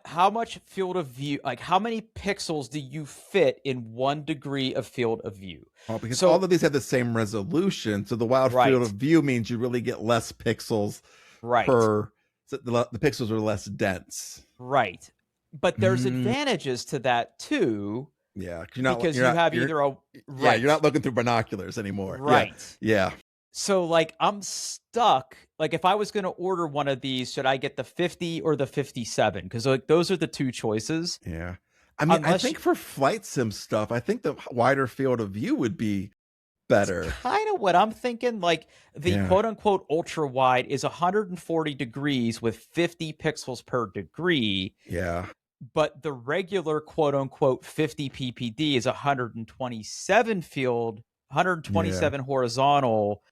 how much field of view, like how many pixels do you fit in 1 degree of field of view? Well, because all So of these have the same resolution, so the wild field right, of view means you really get less pixels right, per. So the pixels are less dense. right. But there's Mm, advantages to that too, yeah, because you have you're either a yeah, you're not right, looking through binoculars anymore. Yeah, right. yeah, So like I'm stuck. Like if I was going to order one of these, should I get the 50 or the 57? Because like those are the two choices. yeah. I mean, I Unless think for flight sim stuff, I think the wider field of view would be It's better. kind of what I'm thinking. Like the Yeah, quote unquote ultra wide is 140 degrees with 50 pixels per degree, yeah, but the regular quote unquote 50 ppd is 127 field, yeah, 127 horizontal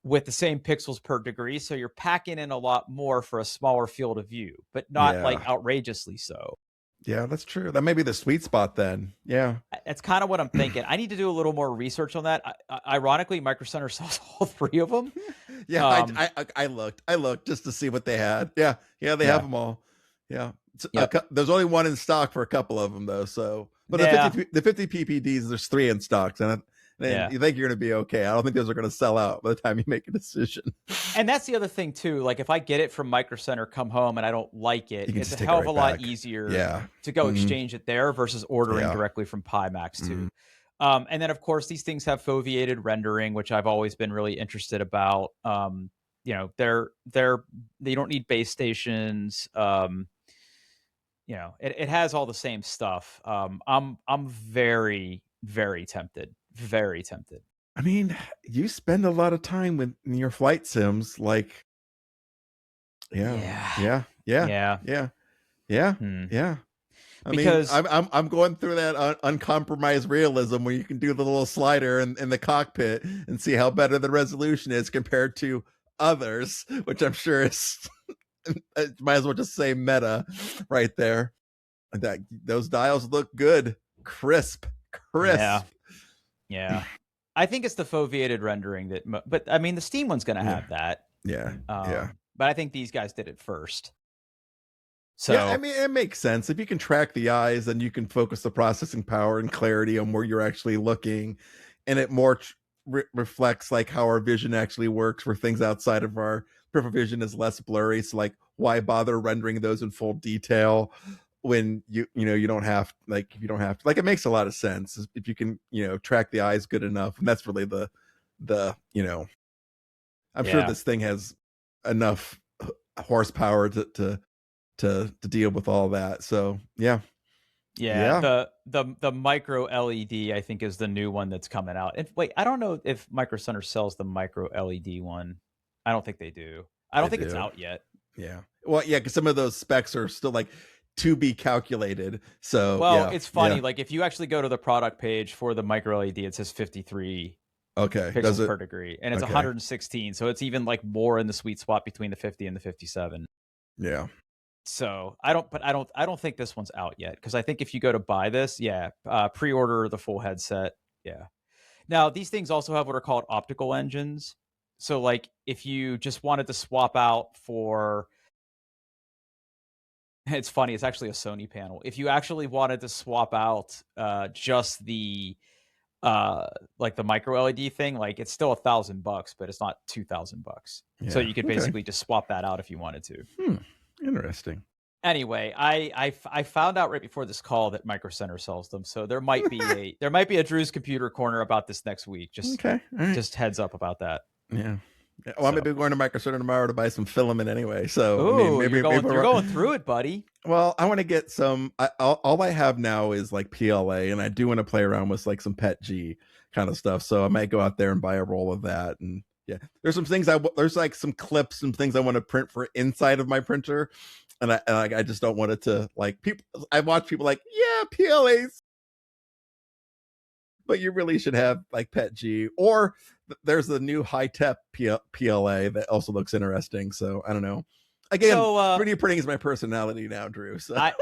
with the same pixels per degree. So you're packing in a lot more for a smaller field of view, but not like yeah, outrageously so. yeah. That's true. That may be the sweet spot then. Yeah. That's kind of what I'm thinking. I need to do a little more research on that. Ironically, Micro Center sells all three of them. Yeah, Um, I looked just to see what they had. Yeah, yeah, they have yeah. them all. Yeah, Yep. there's only one in stock for a couple of them though. So, but Yeah. the 50 ppds, there's three in stocks, and Yeah. you think you're going to be okay. I don't think those are going to sell out by the time you make a decision. And that's the other thing too. Like if I get it from Micro Center, come home and I don't like it, You can it's a just take it hell of a right lot back. easier Yeah. to go Mm, exchange it there versus ordering yeah. directly from Pimax Mm, too. And then of course these things have foveated rendering, which I've always been really interested about. They don't need base stations. It has all the same stuff. I'm very, very tempted. Very tempted. I mean, you spend a lot of time with in your flight sims, like yeah, Yeah. yeah, yeah, Yeah. yeah, yeah, Hmm. yeah. I mean, Because I'm going through that uncompromised realism where you can do the little slider in the cockpit and see how better the resolution is compared to others, which I'm sure is might as well just say meta right there. That those dials look good, crisp, yeah. crisp. Yeah. I think it's the foveated rendering but I mean, the Steam one's gonna Yeah, have that. yeah, yeah. But I think these guys did it first. Yeah, I So, mean, it makes sense. If you can track the eyes, then you can focus the processing power and clarity on where you're actually looking, and it more reflects like how our vision actually works. Where things outside of our peripheral vision is less blurry. So, like, why bother rendering those in full detail when you don't have like if you don't have to like it makes a lot of sense if you can track the eyes good enough, and that's really the I'm sure yeah. this thing has enough horsepower to deal with all that. So yeah, Yeah, yeah, the micro LED, I think, is the new one that's coming out. And wait, I don't know if Micro Center sells the micro LED one. I don't think they do. I they don't think it's do. out yet. Yeah, well, yeah, because some of those specs are still like to be calculated. So Well, yeah, it's yeah. funny, like, if you actually go to the product page for the micro LED, it says 53 Okay, does pixels it? per degree, and it's Okay, 116, so it's even, like, more in the sweet spot between the 50 and the 57. yeah, So, I don't think this one's out yet, because I think if you go to buy this, yeah, pre-order the full headset, yeah. Now, these things also have what are called optical engines. So, like, if you just wanted to swap out for it's funny, it's actually a Sony panel. If you actually wanted to swap out, just uh, like, the micro LED thing, like, it's still $1,000, but it's not $2,000. So yeah. you could Okay. basically just swap that out if you wanted to. Hmm. Interesting. Anyway, I found out right before this call that Micro Center sells them, so there might be a Drew's Computer Corner about this next week. Just Okay, all right, just heads up about that. yeah. Well, I'm So, maybe going to Micro Center tomorrow to buy some filament anyway. So I mean, ooh, maybe you're going through it, buddy. well, I want to get some. All I have now is like PLA, and I do want to play around with like some Pet G kind of stuff. So I might go out there and buy a roll of that. And yeah, there's some things there's like some clips and things I want to print for inside of my printer, and I just don't want it to like people. I watch people like, yeah, PLA's, but you really should have like Pet G, or there's the new high tech PLA that also looks interesting. So I don't know. Again, So, 3D printing is my personality now, Drew. So I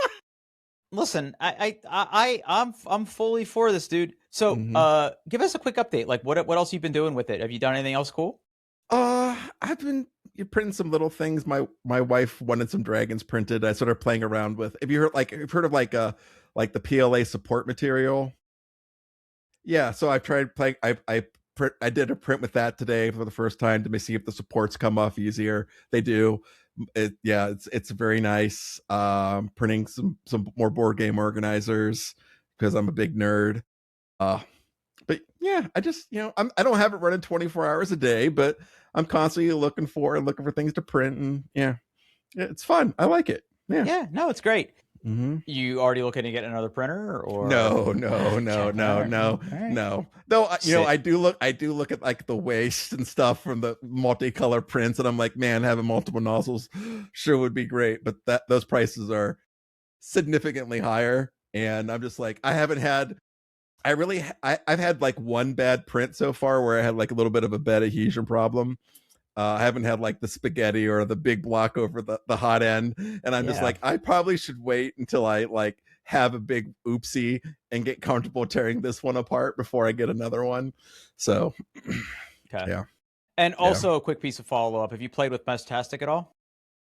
listen. I'm fully for this, dude. So, mhm. give us a quick update. Like, what else you've been doing with it? Have you done anything else cool? I've been printing some little things. My wife wanted some dragons printed. I started playing around with. Have you've heard of like the PLA support material? Yeah, so I've tried playing. I did a print with that today for the first time to see if the supports come off easier. They do. Yeah, it's very nice. Printing some more board game organizers because I'm a big nerd. Uh, but yeah, I just I don't have it running 24 hours a day, but I'm constantly looking for things to print, and yeah, it's fun. I like it. Yeah. Yeah, no, it's great. Mm-hmm. You already looking to get another printer, or No, no, okay, no, all no, right, no, all right. no. Though Sit. I do look at like the waste and stuff from the multicolor prints, and I'm like, man, having multiple nozzles sure would be great, but that those prices are significantly higher, and I'm just like, I haven't had. I've had like one bad print so far where I had like a little bit of a bed adhesion problem. I haven't had like the spaghetti or the big block over the hot end, and I'm just Yeah. like, I probably should wait until I like have a big oopsie and get comfortable tearing this one apart before I get another one. So Okay. yeah, And yeah. also a quick piece of follow up. Have you played with Meshtastic at all?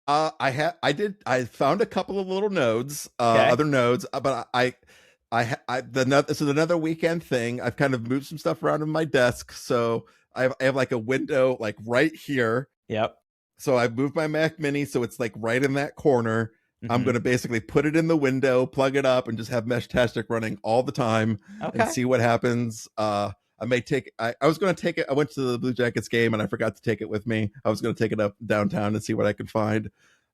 I found a couple of little nodes, Okay. other nodes, but this is another weekend thing. I've kind of moved some stuff around in my desk, so I have like a window like right here. Yep. So I moved my Mac Mini so it's like right in that corner. I'm Hmm. going to basically put it in the window, plug it up, and just have Meshtastic running all the time and Okay. see what happens. I may take. I was going to take it. I went to the Blue Jackets game and I forgot to take it with me. I was going to take it up downtown and see what I could find.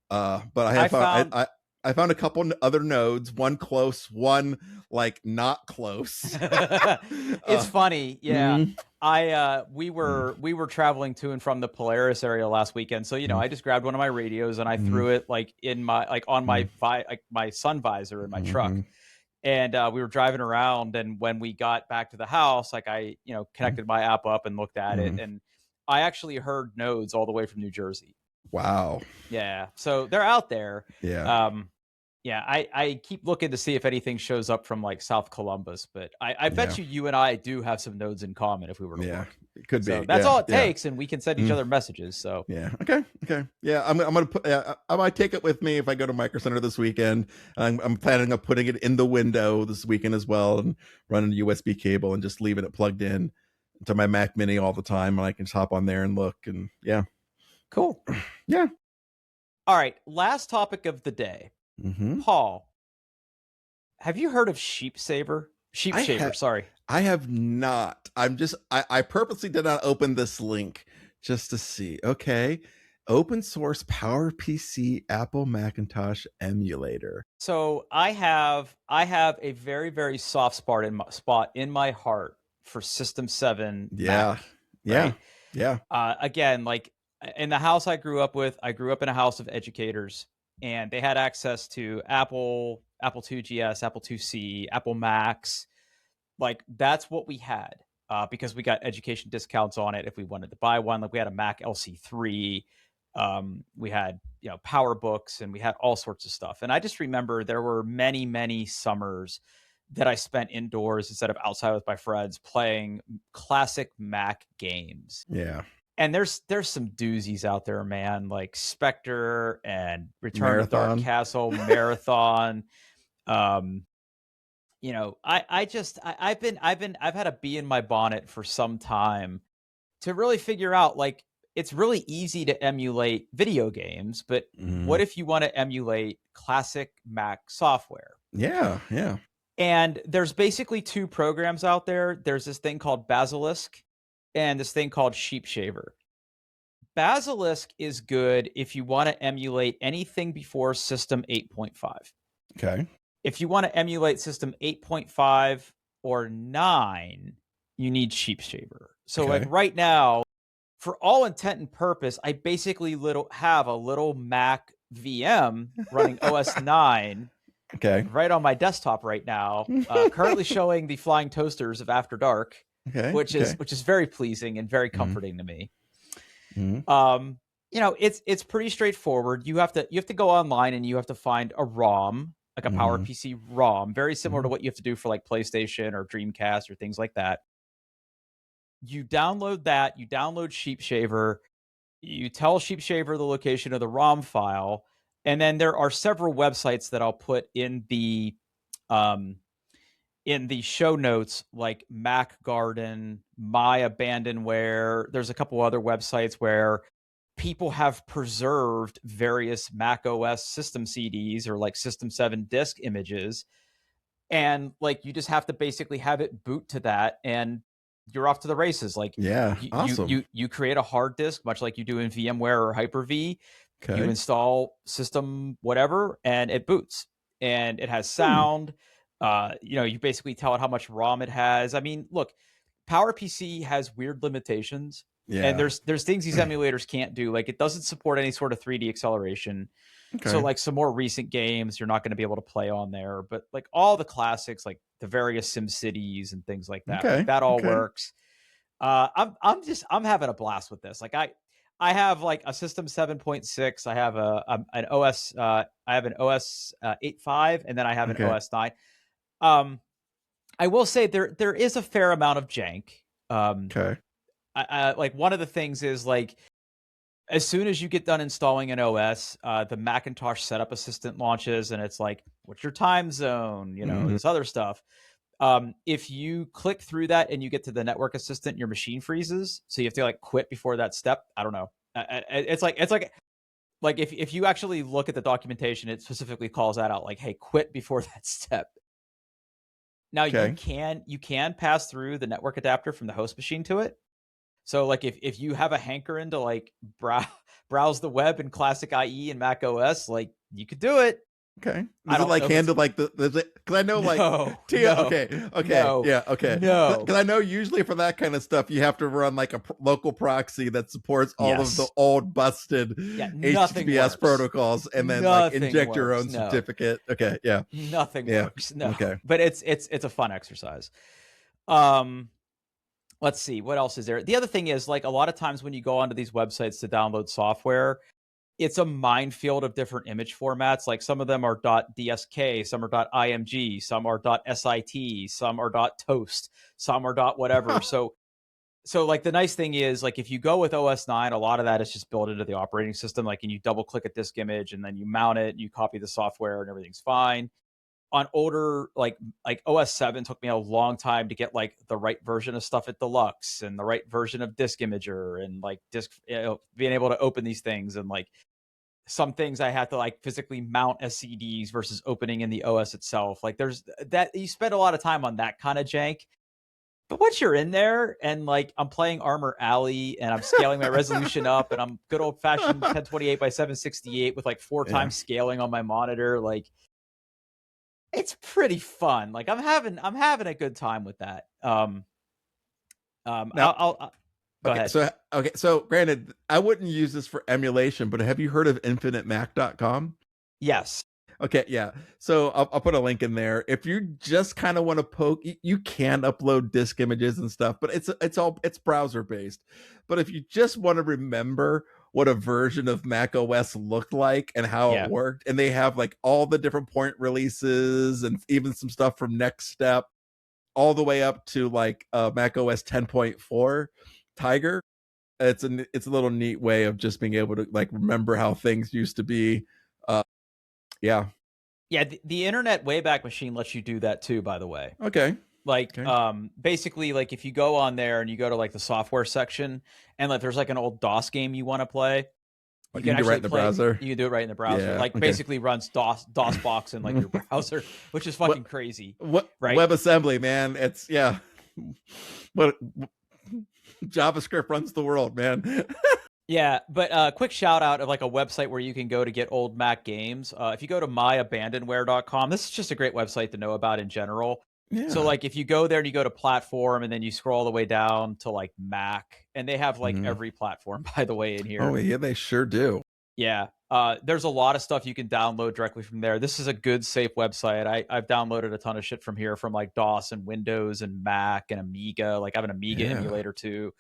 But I I have found. found I found a couple other nodes. One close, one like not close. it's funny. Yeah. Mm, mm, We were traveling to and from the Polaris area last weekend. So, mm, I just grabbed one of my radios and I mm, threw it like in my like on mm, like my sun visor in my truck. mhm, And we were driving around, and when we got back to the house, like I, mm, connected my app up and looked at it, mm. and I actually heard nodes all the way from New Jersey. Wow. Yeah, so they're out there. Yeah. Um, yeah, I keep looking to see if anything shows up from like South Columbus, but I Yeah. bet you and I do have some nodes in common if we were to Yeah. look. It could So be. that's Yeah. all it Yeah. takes, and we can send each Mm. other messages. So Yeah. Okay. Okay. Yeah. I'm gonna put. I might take it with me if I go to Micro Center this weekend. I'm planning on putting it in the window this weekend as well, and running a USB cable and just leaving it plugged in to my Mac Mini all the time, and I can just hop on there and look. And yeah. cool. Yeah. All right, last topic of the day, Mm-hmm. Paul. Have you heard of Sheep Saver? Sheep I Shaver, have. sorry. I have not. I purposely did not open this link just to see. Okay. Open source Power PC Apple Macintosh emulator. So I have a very, very soft spot in my heart for System 7 Yeah. Mac, Yeah. right? Yeah. Again, like in the house I grew up with, I grew up in a house of educators, and they had access to Apple II GS, Apple IIc, Apple Macs. Like that's what we had, because we got education discounts on it if we wanted to buy one. Like we had a Mac LC3, we had Power Books, and we had all sorts of stuff. And I just remember there were many, many summers that I spent indoors instead of outside with my friends playing classic Mac games. Yeah. And there's some doozies out there, man, like Spectre and Return to Dark Marathon. Castle, Marathon. Um, I've had a bee in my bonnet for some time to really figure out, like, it's really easy to emulate video games, but what if you want to emulate classic Mac software? Yeah, yeah. And there's basically two programs out there. There's this thing called Basilisk and this thing called Sheepshaver. Basilisk is good if you want to emulate anything before System 8.5. Okay. If you want to emulate System 8.5 or 9, you need Sheepshaver. So like Okay. right now, for all intent and purpose, I basically have a little Mac VM running OS 9 Okay. right on my desktop right now, currently showing the flying toasters of After Dark, Okay. which is very pleasing and very comforting to me. You know, it's pretty straightforward. You have to go online and you have to find a ROM, like a PowerPC ROM, very similar to what you have to do for like PlayStation or Dreamcast or things like that. You download that, you download Sheepshaver, you tell Sheepshaver the location of the ROM file, and then there are several websites that I'll put um in the show notes, like Mac Garden, My Abandonware. There's a couple other websites where people have preserved various Mac OS system CDs or like System 7 disk images. And like you just have to basically have it boot to that and you're off to the races. Like Yeah. you Awesome. you create a hard disk, much like you do in VMware or Hyper-V. You Okay. install system whatever and it boots. And it has sound. You know, you basically tell it how much ROM it has. I mean, look, PowerPC has weird limitations. And Yeah. there's things these emulators can't do. Like it doesn't support any sort of 3D acceleration. So Okay. like some more recent games, you're not going to be able to play on there, but like all the classics, like the various Sim Cities and things like Okay. that all Okay. works. I'm having a blast with this. Like I have like a System 7.6. I have an OS. I have an OS 8.5, and then I have an Okay. OS 9. I will say there is a fair amount of jank. Okay. Like one of the things is like as soon as you get done installing an OS, the Macintosh setup assistant launches, and it's like, what's your time zone? You know, this other stuff. If you click through that and you get to the network assistant, your machine freezes. So you have to like quit before that step. I don't know. It's like if you actually look at the documentation, it specifically calls that out. Like, hey, quit before that step. Now Okay. you can pass through the network adapter from the host machine to it. So like if you have a hankering to like browse the web in classic IE and Mac OS, like you could do it. Okay. I Does it don't like know if it's handle like because I know like no, okay, no, yeah, okay. no. Because I know usually for that kind of stuff you have to run like a local proxy that supports all of the Yes. old busted Yeah, nothing HTTPS works. protocols, and then like Nothing inject your works. own No. certificate. Okay, yeah, Nothing yeah, works. No. okay, But it's a fun exercise. Let's see, what else is there? The other thing is like a lot of times when you go onto these websites to download software, it's a minefield of different image formats. Like some of them are .dsk, some are .img, some are .sit, some are .toast, some are .whatever. So like the nice thing is like if you go with OS 9, a lot of that is just built into the operating system. Like and you double click a disk image and then you mount it, and you copy the software and everything's fine. On older like OS 7 took me a long time to get like the right version of stuff at Deluxe and the right version of Disk Imager and like disk, you know, being able to open these things, and like some things I had to like physically mount as CDs versus opening in the OS itself. Like there's that you spend a lot of time on that kind of jank. But once you're in there and like I'm playing Armor Alley and I'm scaling my resolution up and I'm good old fashioned 1028 by 768 with like 4 yeah. times scaling on my monitor, like it's pretty fun. Like I'm having a good time with that. Now, I'll go ahead. So granted, I wouldn't use this for emulation, but have you heard of infinitemac.com? Yes. Okay, yeah. So I'll put a link in there. If you just kind of want to poke, you can upload disk images and stuff, but it's browser based. But if you just want to remember what a version of Mac OS looked like and how Yeah. it worked, and they have like all the different point releases and even some stuff from Next Step, all the way up to like Mac OS 10.4 Tiger. It's a little neat way of just being able to like remember how things used to be. Yeah. Yeah, the Internet Wayback Machine lets you do that too, by the way. Okay. Like, Okay. basically, like if you go on there and you go to like the software section, and like there's like an old DOS game you want to play, you You can can do it right actually in the play. browser. You can do it right in the browser. Yeah. Like Okay. basically runs DOS box in like your browser, which is fucking What crazy, what right? WebAssembly, man? It's yeah. What JavaScript runs the world, man. Yeah, but quick shout out of like a website where you can go to get old Mac games. If you go to myabandonware.com, this is just a great website to know about in general. So Yeah. like if you go there and you go to platform and then you scroll all the way down to like Mac, and they have like Mhm. every platform by the way in Oh here. yeah, they sure do. Yeah. There's a lot of stuff you can download directly from there. This is a good, safe website. I've downloaded a ton of shit from here from like DOS and Windows and Mac and Amiga. Like I have an Amiga Yeah. emulator too.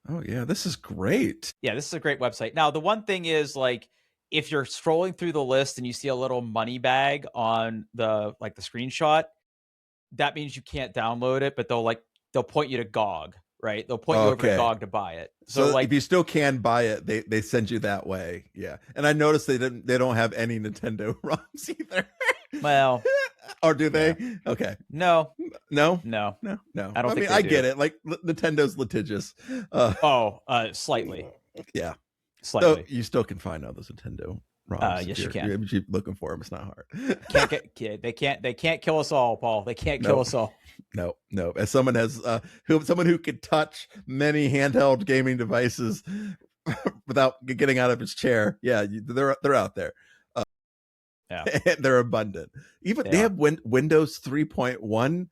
Oh yeah, this is great. Yeah, this is a great website. Now, the one thing is like if you're scrolling through the list and you see a little money bag on the like the screenshot, that means you can't download it, but they'll point you to GOG, right? They'll point you over to Okay. GOG to buy it. So So if like you still can buy it, they send you that way. Yeah. And I noticed they don't have any Nintendo ROMs either. well, Or do yeah. they? Okay. No. No. No. No. I don't I think mean, they I do. get it. Like Nintendo's litigious. Slightly. Yeah. So Slightly. you still can find all those Nintendo ROMs Yes, if you can. if you looking for them. It's not hard. They can't kill us all, Paul. They can't kill Nope. us all. No. As someone who could touch many handheld gaming devices without getting out of his chair, yeah, they're out there. Yeah. They're abundant. Even they have Windows 3.1,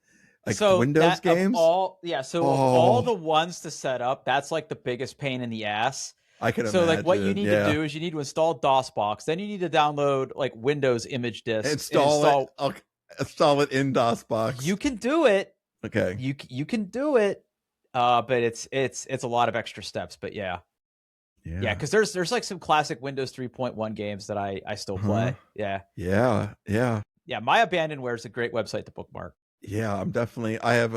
like So Windows that of games. all of all the Oh, ones to set up, that's like the biggest pain in the ass. I can So like what you imagine. need to Yeah, do is you need to install DOSBox, then you need to download like Windows image disks and install it. I'll install it in DOSBox. You can do it. Okay. You can do it. But it's a lot of extra steps, but yeah. Yeah, because there's like some classic Windows 3.1 games that I still play. Yeah. Yeah. My Abandonware is a great website to bookmark. Yeah, I'm definitely. I have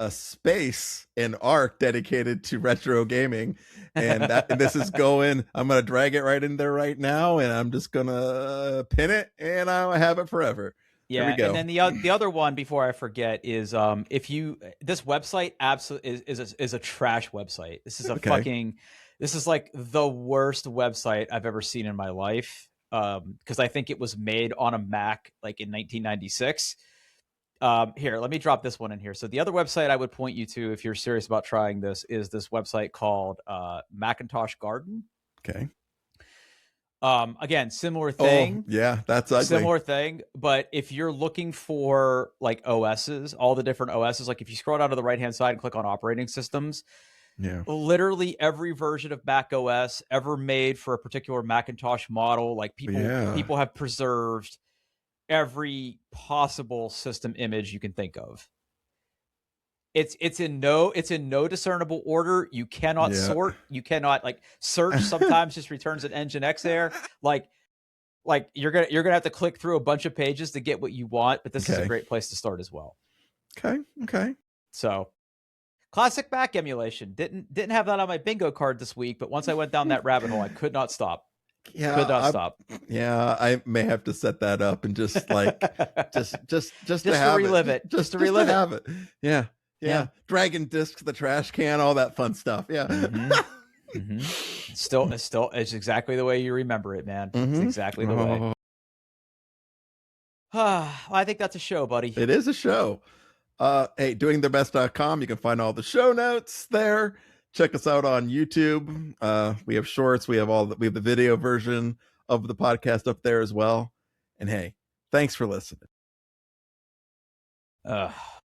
a space in Arc dedicated to retro gaming, and this is going. I'm gonna drag it right in there right now, and I'm just gonna pin it, and I'll have it forever. There we Yeah, go. and then the other one before I forget is if you this website absolutely is a trash website. This is a fucking this is like the worst website I've ever seen in my life. Because I think it was made on a Mac like in 1996. Here, let me drop this one in here. So the other website I would point you to if you're serious about trying this is this website called Macintosh Garden. Okay. Again, similar thing. Oh, yeah, that's ugly. Similar thing, but if you're looking for like OSs, all the different OSs, like if you scroll down to the right hand side and click on operating systems, yeah, literally every version of Mac OS ever made for a particular Macintosh model, like people have preserved every possible system image you can think of. It's in no discernible order. You cannot sort. You cannot like search. Sometimes just returns an Nginx error. Like you're gonna have to click through a bunch of pages to get what you want, but this is a great place to start as well. Okay. So classic Mac emulation. Didn't have that on my bingo card this week, but once I went down that rabbit hole, I could not stop. Stop. Yeah, I may have to set that up and just like just to relive it. Just to relive it. Have it. Yeah. Dragging discs to the trash can, all that fun stuff. Yeah. It's exactly the way you remember it, man. It's exactly the way. I think that's a show, buddy. It is a show. Hey, doingthebest.com. You can find all the show notes there. Check us out on YouTube. We have shorts. We have the video version of the podcast up there as well. And hey, thanks for listening.